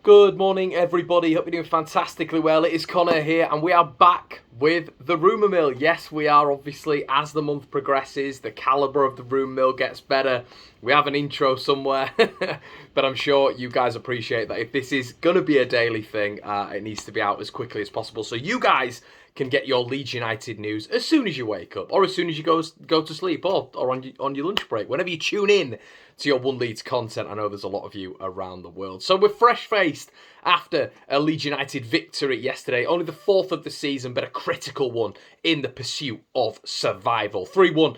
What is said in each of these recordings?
Good morning, everybody. Hope you're doing fantastically well. It is Connor here, and we are back with the Rumour Mill. Yes, we are, obviously, as the month progresses, the calibre of the Rumour Mill gets better. We have an intro somewhere, but I'm sure you guys appreciate that if this is going to be a daily thing, it needs to be out as quickly as possible. So you guys can get your Leeds United news as soon as you wake up, or as soon as you go to sleep, or on your lunch break, whenever you tune in to your One Leeds content. I know there's a lot of you around the world. So we're fresh-faced after a Leeds United victory yesterday, only the fourth of the season, but a critical one in the pursuit of survival. 3-1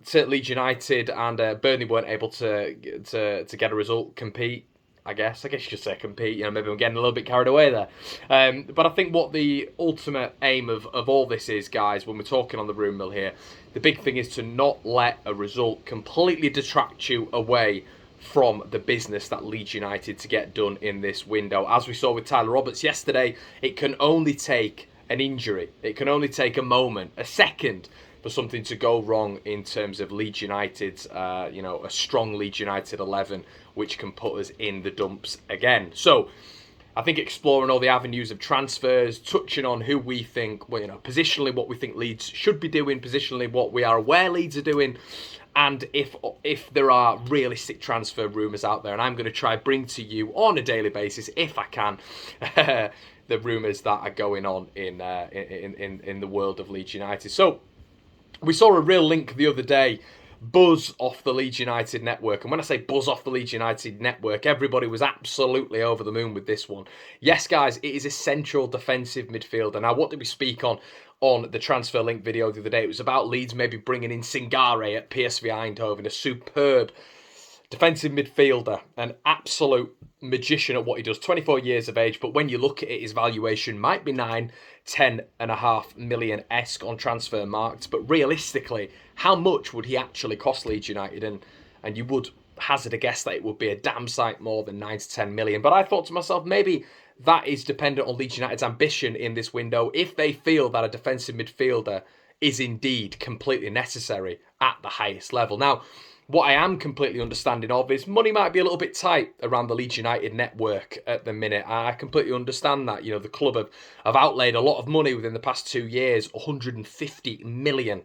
to Leeds United, and Burnley weren't able to get a result, compete. I guess you should say compete. Maybe I'm getting a little bit carried away there. But I think what the ultimate aim of all this is, guys, when we're talking on the Rumour Mill here, the big thing is to not let a result completely detract you away from the business that Leeds United to get done in this window. As we saw with Tyler Roberts yesterday, it can only take an injury. It can only take a moment, a second, for something to go wrong in terms of Leeds United's, a strong Leeds United 11, which can put us in the dumps again. So I think exploring all the avenues of transfers, touching on who we think, positionally what we think Leeds should be doing, positionally what we are aware Leeds are doing, and if there are realistic transfer rumours out there. And I'm going to try bring to you on a daily basis, if I can, the rumours that are going on in the world of Leeds United. So we saw a real link the other day, buzz off the Leeds United network. And when I say buzz off the Leeds United network, everybody was absolutely over the moon with this one. Yes, guys, it is a central defensive midfielder. Now, what did we speak on the transfer link video the other day? It was about Leeds maybe bringing in Singare at PSV Eindhoven, a superb defensive midfielder, an absolute magician at what he does, 24 years of age, but when you look at it, his valuation might be 10.5 million-esque on transfer markets, but realistically, how much would he actually cost Leeds United? And you would hazard a guess that it would be a damn sight more than 9 to 10 million. But I thought to myself, maybe that is dependent on Leeds United's ambition in this window. If they feel that a defensive midfielder is indeed completely necessary at the highest level. Now, what I am completely understanding of is money might be a little bit tight around the Leeds United network at the minute. I completely understand that. The club have outlaid a lot of money within the past 2 years, 150 million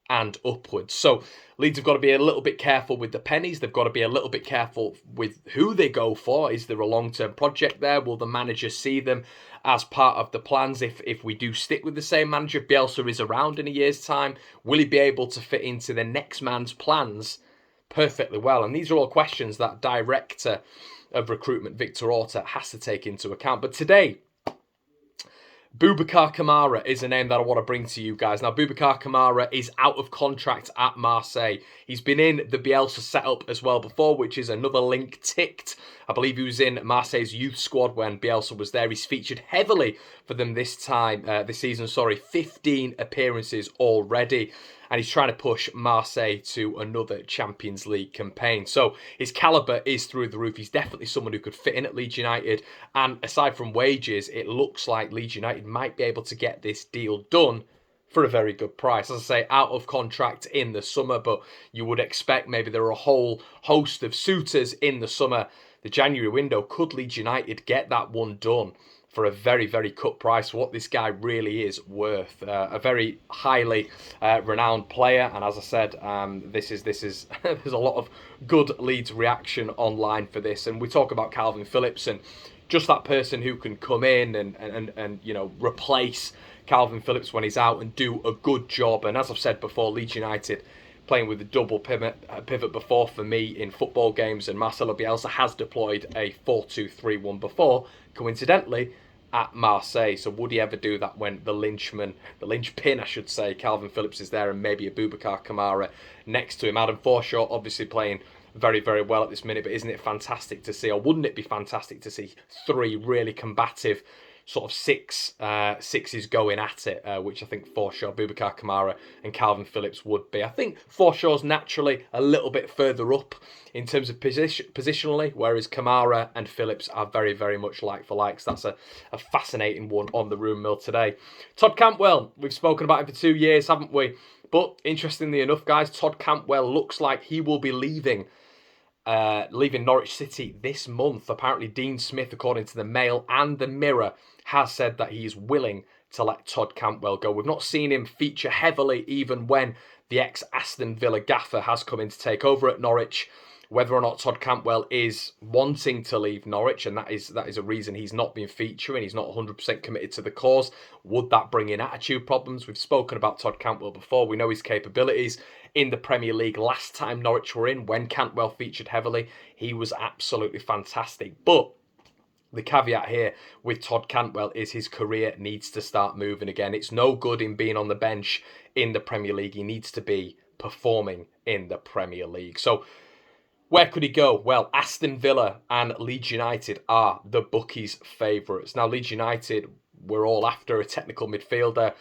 and upwards. So Leeds have got to be a little bit careful with the pennies. They've got to be a little bit careful with who they go for. Is there a long-term project there? Will the manager see them as part of the plans if we do stick with the same manager? If Bielsa is around in a year's time, will he be able to fit into the next man's plans perfectly well? And these are all questions that director of recruitment Victor Orta has to take into account. But today, Boubacar Kamara is a name that I want to bring to you guys. Now, Boubacar Kamara is out of contract at Marseille. He's been in the Bielsa setup as well before, which is another link ticked. I believe he was in Marseille's youth squad when Bielsa was there. He's featured heavily for them this season, 15 appearances already. And he's trying to push Marseille to another Champions League campaign. So his calibre is through the roof. He's definitely someone who could fit in at Leeds United. And aside from wages, it looks like Leeds United might be able to get this deal done for a very good price. As I say, out of contract in the summer, but you would expect maybe there are a whole host of suitors in the summer. The January window, could Leeds United get that one done for a very, very cut price, what this guy really is worth? A very highly renowned player, and as I said, this is there's a lot of good Leeds reaction online for this, and we talk about Kalvin Phillips and just that person who can come in and replace Kalvin Phillips when he's out and do a good job. And as I've said before, Leeds United playing with a double pivot before for me in football games, and Marcelo Bielsa has deployed a 4-2-3-1 before, coincidentally, at Marseille. So would he ever do that when the linchpin, I should say, Kalvin Phillips is there and maybe a Boubacar Kamara next to him? Adam Forshaw obviously playing very, very well at this minute, but isn't it fantastic to see, or wouldn't it be fantastic to see three really combative sort of sixes going at it, which I think Forshaw, Boubacar Kamara and Kalvin Phillips would be. I think Forshaw's naturally a little bit further up in terms of positionally, whereas Kamara and Phillips are very, very much like for likes. That's a fascinating one on the Rumour Mill today. Todd Cantwell, we've spoken about him for 2 years, haven't we? But interestingly enough, guys, Todd Cantwell looks like he will be leaving leaving Norwich City this month. Apparently Dean Smith, according to the Mail and the Mirror, has said that he is willing to let Todd Cantwell go. We've not seen him feature heavily even when the ex-Aston Villa gaffer has come in to take over at Norwich. Whether or not Todd Cantwell is wanting to leave Norwich, and that is a reason he's not been featuring, he's not 100% committed to the cause. Would that bring in attitude problems? We've spoken about Todd Cantwell before. We know his capabilities in the Premier League. Last time Norwich were in, when Cantwell featured heavily, he was absolutely fantastic. But the caveat here with Todd Cantwell is his career needs to start moving again. It's no good in being on the bench in the Premier League. He needs to be performing in the Premier League. So where could he go? Well, Aston Villa and Leeds United are the bookies' favourites. Now, Leeds United, we're all after a technical midfielder,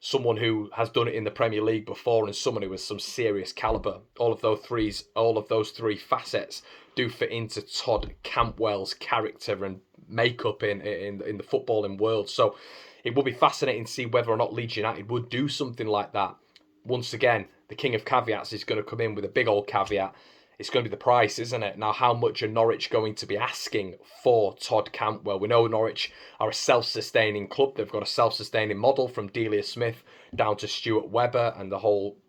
someone who has done it in the Premier League before and someone who has some serious calibre. All of those three facets do fit into Todd Cantwell's character and makeup in the footballing world. So it will be fascinating to see whether or not Leeds United would do something like that. Once again, the king of caveats is going to come in with a big old caveat. It's going to be the price, isn't it? Now, how much are Norwich going to be asking for Todd Cantwell? We know Norwich are a self-sustaining club. They've got a self-sustaining model from Delia Smith down to Stuart Webber and the whole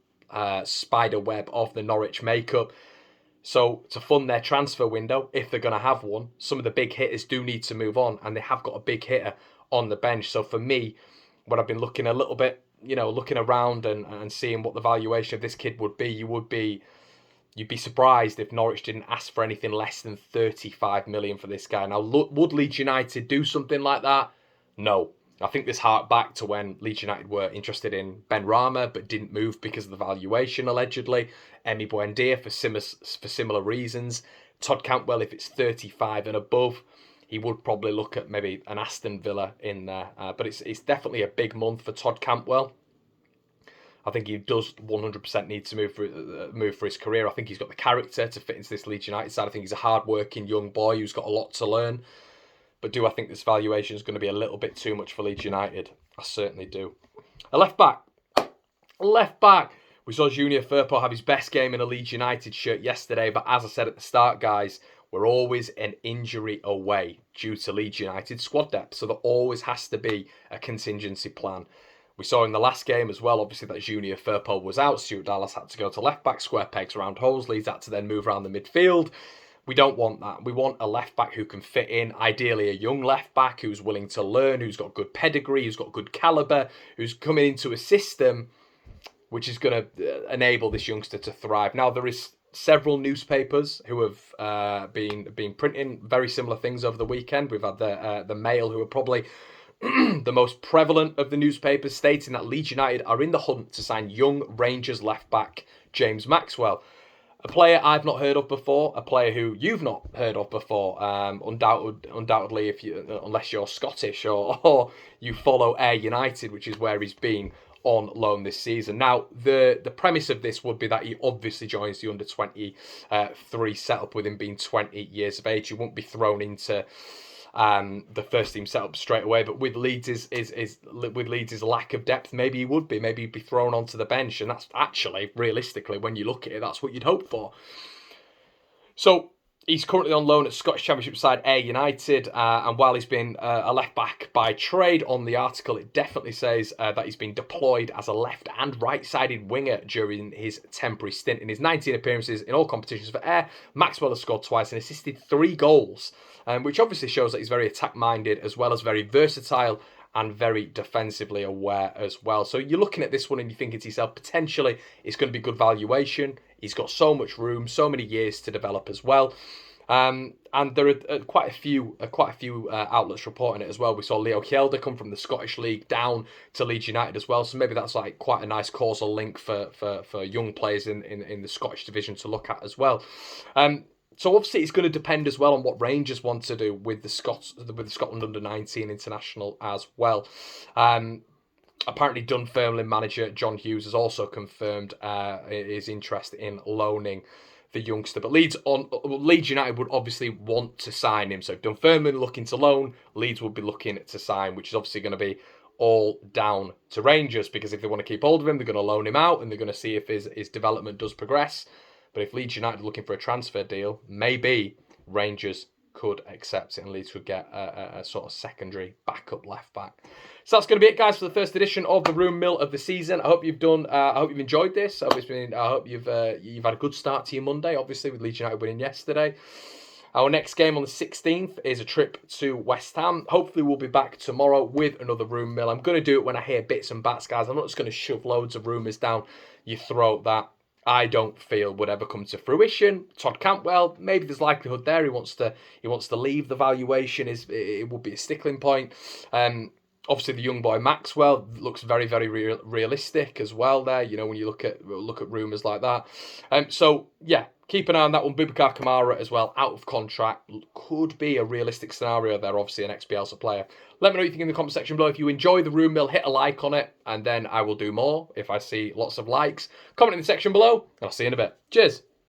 spider web of the Norwich makeup. So to fund their transfer window, if they're going to have one, some of the big hitters do need to move on, and they have got a big hitter on the bench. So for me, when I've been looking a little bit, looking around and seeing what the valuation of this kid would be, you'd be surprised if Norwich didn't ask for anything less than 35 million for this guy. Now, would Leeds United do something like that? No. I think this harked back to when Leeds United were interested in Ben Rama, but didn't move because of the valuation, allegedly. Emi Buendia for similar reasons. Todd Cantwell, if it's 35 and above, he would probably look at maybe an Aston Villa in there. But it's definitely a big month for Todd Cantwell. I think he does 100% need to move for his career. I think he's got the character to fit into this Leeds United side. I think he's a hard-working young boy who's got a lot to learn. But do I think this valuation is going to be a little bit too much for Leeds United? I certainly do. A left-back. We saw Junior Firpo have his best game in a Leeds United shirt yesterday. But as I said at the start, guys, we're always an injury away due to Leeds United squad depth. So there always has to be a contingency plan. We saw in the last game as well, obviously, that Junior Firpo was out. Stuart Dallas had to go to left-back, square pegs round holes. Leeds had to then move around the midfield. We don't want that. We want a left-back who can fit in, ideally a young left-back who's willing to learn, who's got good pedigree, who's got good calibre, who's coming into a system which is going to enable this youngster to thrive. Now, there is several newspapers who have been printing very similar things over the weekend. We've had the Mail, who are probably the most prevalent of the newspapers, stating that Leeds United are in the hunt to sign young Rangers left-back James Maxwell. A player I've not heard of before, a player who you've not heard of before, undoubtedly, unless you're Scottish or you follow Ayr United, which is where he's been on loan this season. Now, the premise of this would be that he obviously joins the under-23 setup with him being 20 years of age. He won't be thrown into the first team setup straight away, but with Leeds' lack of depth, maybe he would be. Maybe he'd be thrown onto the bench, and that's actually, realistically, when you look at it, that's what you'd hope for. So he's currently on loan at Scottish Championship side Ayr United, and while he's been a left-back by trade, on the article it definitely says that he's been deployed as a left and right-sided winger during his temporary stint. In his 19 appearances in all competitions for Ayr, Maxwell has scored twice and assisted 3 goals, which obviously shows that he's very attack-minded as well as very versatile and very defensively aware as well. So you're looking at this one and you're thinking to yourself, potentially it's going to be good valuation. He's got so much room, so many years to develop as well. And there are quite a few outlets reporting it as well. We saw Leo Kjelder come from the Scottish League down to Leeds United as well. So maybe that's like quite a nice causal link for young players in the Scottish division to look at as well. So obviously it's going to depend as well on what Rangers want to do with the Scotland under-19 international as well. Apparently Dunfermline manager John Hughes has also confirmed his interest in loaning the youngster. But Leeds United would obviously want to sign him. So if Dunfermline looking to loan, Leeds would be looking to sign, which is obviously going to be all down to Rangers, because if they want to keep hold of him, they're going to loan him out and they're going to see if his development does progress. But if Leeds United are looking for a transfer deal, maybe Rangers could accept it and Leeds could get a sort of secondary backup left back. So that's going to be it, guys, for the first edition of the Rumour Mill of the season. I hope you've done. I hope you've enjoyed this. I hope you've had a good start to your Monday. Obviously, with Leeds United winning yesterday. Our next game on the 16th is a trip to West Ham. Hopefully, we'll be back tomorrow with another Rumour Mill. I'm going to do it when I hear bits and bats, guys. I'm not just going to shove loads of rumours down your throat that I don't feel would ever come to fruition. Todd Cantwell, maybe there's likelihood there. He wants to leave. The valuation it would be a stickling point. Obviously, the young boy Maxwell looks very, very realistic as well. There, you know, when you look at rumours like that. So yeah, keep an eye on that one. Boubacar Kamara as well, out of contract, could be a realistic scenario there. Obviously, an Ex-Bielsa player. Let me know what you think in the comment section below. If you enjoy the Rumour Mill, hit a like on it, and then I will do more if I see lots of likes. Comment in the section below, and I'll see you in a bit. Cheers.